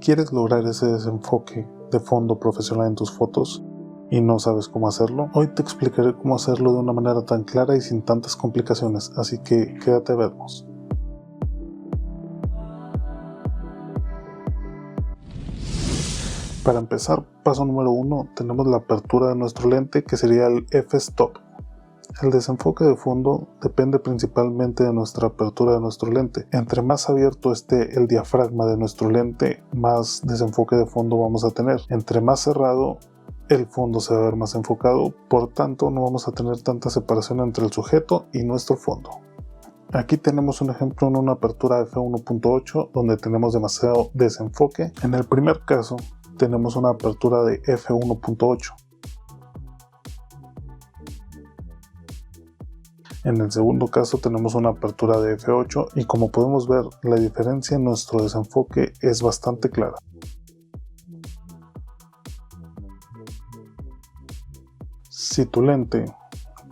quieres lograr ese desenfoque de fondo profesional en tus fotos y no sabes cómo hacerlo, hoy te explicaré cómo hacerlo de una manera tan clara y sin tantas complicaciones, así que quédate a vernos. Para empezar, paso número 1, tenemos la apertura de nuestro lente, que sería el f-stop. El desenfoque de fondo depende principalmente de nuestra apertura de nuestro lente. Entre más abierto esté el diafragma de nuestro lente, más desenfoque de fondo vamos a tener. Entre más cerrado, el fondo se va a ver más enfocado, por tanto no vamos a tener tanta separación entre el sujeto y nuestro fondo. Aquí tenemos un ejemplo en una apertura f1.8 donde tenemos demasiado desenfoque. En el primer caso tenemos una apertura de f1.8. En el segundo caso tenemos una apertura de f8 y como podemos ver, la diferencia en nuestro desenfoque es bastante clara. Si tu lente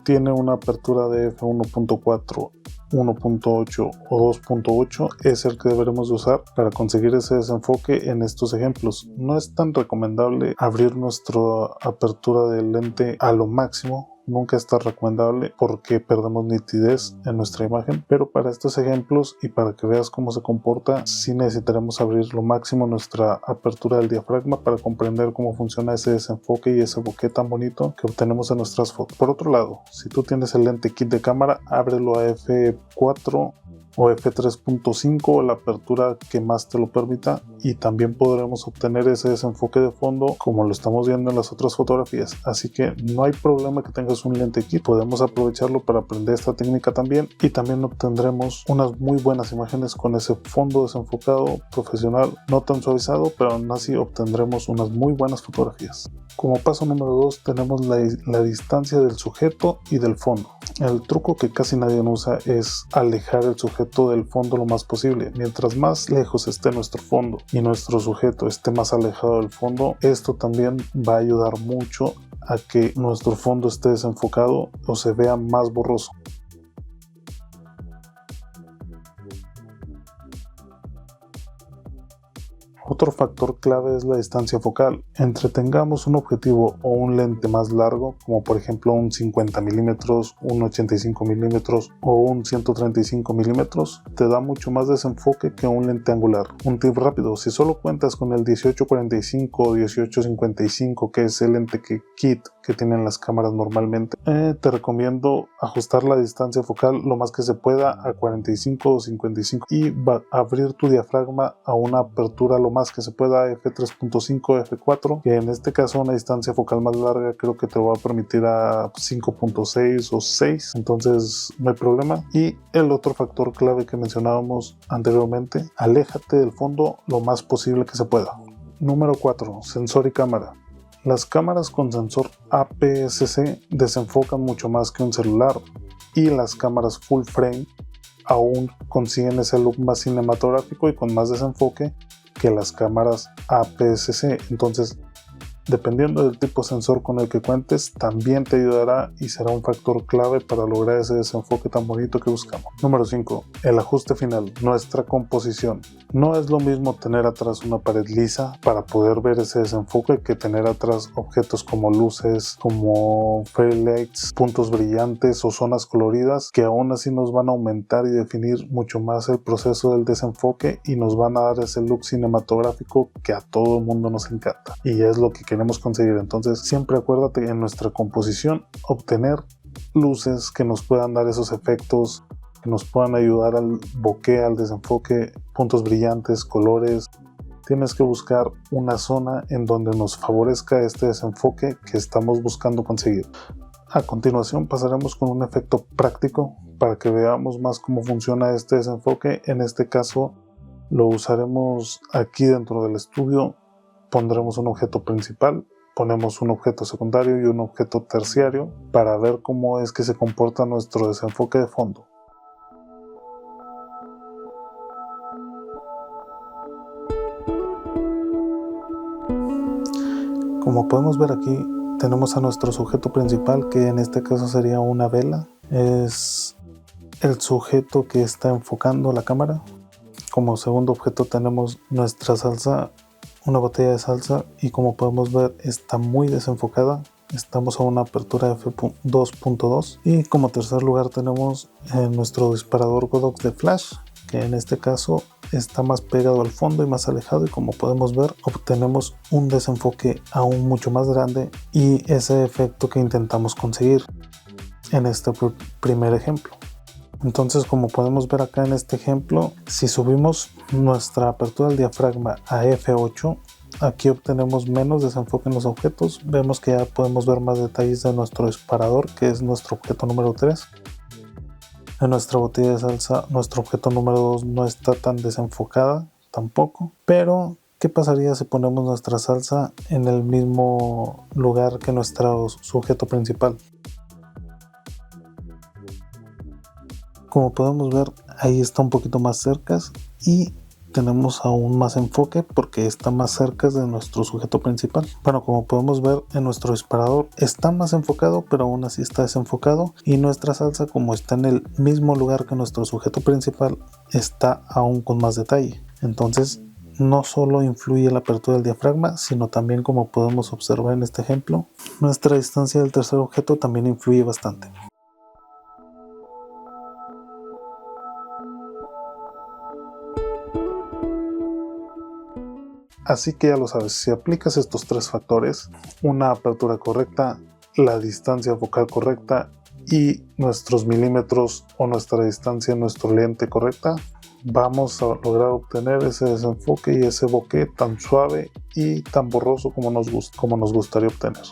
tiene una apertura de f1.4, 1.8 o 2.8, es el que deberemos de usar para conseguir ese desenfoque en estos ejemplos. No es tan recomendable abrir nuestra apertura del lente a lo máximo. Nunca está recomendable porque perdemos nitidez en nuestra imagen, pero para estos ejemplos y para que veas cómo se comporta, sí necesitaremos abrir lo máximo nuestra apertura del diafragma para comprender cómo funciona ese desenfoque y ese bokeh tan bonito que obtenemos en nuestras fotos. Por otro lado, si tú tienes el lente kit de cámara, ábrelo a f4 o f3.5 o la apertura que más te lo permita, y también podremos obtener ese desenfoque de fondo como lo estamos viendo en las otras fotografías. Así que no hay problema que tengas un lente kit, podemos aprovecharlo para aprender esta técnica también, y también obtendremos unas muy buenas imágenes con ese fondo desenfocado profesional, no tan suavizado, pero aún así obtendremos unas muy buenas fotografías. Como paso número 2 tenemos la distancia del sujeto y del fondo. El truco que casi nadie usa es alejar el sujeto del fondo lo más posible. Mientras más lejos esté nuestro fondo y nuestro sujeto esté más alejado del fondo, esto también va a ayudar mucho a que nuestro fondo esté desenfocado o se vea más borroso. Otro factor clave es la distancia focal. Entre tengamos un objetivo o un lente más largo, como por ejemplo un 50 mm, un 85 mm o un 135 mm, te da mucho más desenfoque que un lente angular. Un tip rápido: si solo cuentas con el 18-45 o 18-55, que es el lente kit que tienen las cámaras normalmente, te recomiendo ajustar la distancia focal lo más que se pueda a 45 o 55 y abrir tu diafragma a una apertura lo más que se pueda, f3.5, f4, que en este caso una distancia focal más larga creo que te va a permitir a 5.6 o 6, entonces no hay problema. Y el otro factor clave que mencionábamos anteriormente: aléjate del fondo lo más posible que se pueda. Número 4, sensor y cámara. Las cámaras con sensor APS-C desenfocan mucho más que un celular, y las cámaras full frame aún consiguen ese look más cinematográfico y con más desenfoque que las cámaras APS-C. Entonces, dependiendo del tipo de sensor con el que cuentes, también te ayudará y será un factor clave para lograr ese desenfoque tan bonito que buscamos. Número 5. El ajuste final, nuestra composición. No es lo mismo tener atrás una pared lisa para poder ver ese desenfoque que tener atrás objetos como luces, como fairy lights, puntos brillantes o zonas coloridas, que aún así nos van a aumentar y definir mucho más el proceso del desenfoque y nos van a dar ese look cinematográfico que a todo el mundo nos encanta y es lo que queremos conseguir. Entonces siempre acuérdate en nuestra composición obtener luces que nos puedan dar esos efectos, que nos puedan ayudar al bokeh, al desenfoque, puntos brillantes, colores. Tienes que buscar una zona en donde nos favorezca este desenfoque que estamos buscando conseguir. A continuación pasaremos con un efecto práctico para que veamos más cómo funciona este desenfoque. En este caso lo usaremos aquí dentro del estudio. Pondremos un objeto principal, ponemos un objeto secundario y un objeto terciario para ver cómo es que se comporta nuestro desenfoque de fondo. Como podemos ver aquí, tenemos a nuestro sujeto principal, que en este caso sería una vela. Es el sujeto que está enfocando la cámara. Como segundo objeto tenemos nuestra salsa una botella de salsa y como podemos ver está muy desenfocada. Estamos a una apertura f2.2 y como tercer lugar tenemos nuestro disparador Godox de flash, que en este caso está más pegado al fondo y más alejado, y como podemos ver obtenemos un desenfoque aún mucho más grande y ese efecto que intentamos conseguir en este primer ejemplo. Entonces, como podemos ver acá en este ejemplo, si subimos nuestra apertura del diafragma a f8, aquí obtenemos menos desenfoque en los objetos. Vemos que ya podemos ver más detalles de nuestro disparador, que es nuestro objeto número 3. En nuestra botella de salsa, nuestro objeto número 2 no está tan desenfocada tampoco. Pero, ¿qué pasaría si ponemos nuestra salsa en el mismo lugar que nuestro sujeto principal? Como podemos ver, ahí está un poquito más cerca y tenemos aún más enfoque porque está más cerca de nuestro sujeto principal. Bueno, como podemos ver, en nuestro disparador está más enfocado, pero aún así está desenfocado, y nuestra salsa, como está en el mismo lugar que nuestro sujeto principal, está aún con más detalle. Entonces, no solo influye la apertura del diafragma, sino también, como podemos observar en este ejemplo, nuestra distancia del tercer objeto también influye bastante. Así que ya lo sabes, si aplicas estos tres factores, una apertura correcta, la distancia focal correcta y nuestros milímetros o nuestra distancia en nuestro lente correcta, vamos a lograr obtener ese desenfoque y ese bokeh tan suave y tan borroso como nos gustaría obtener.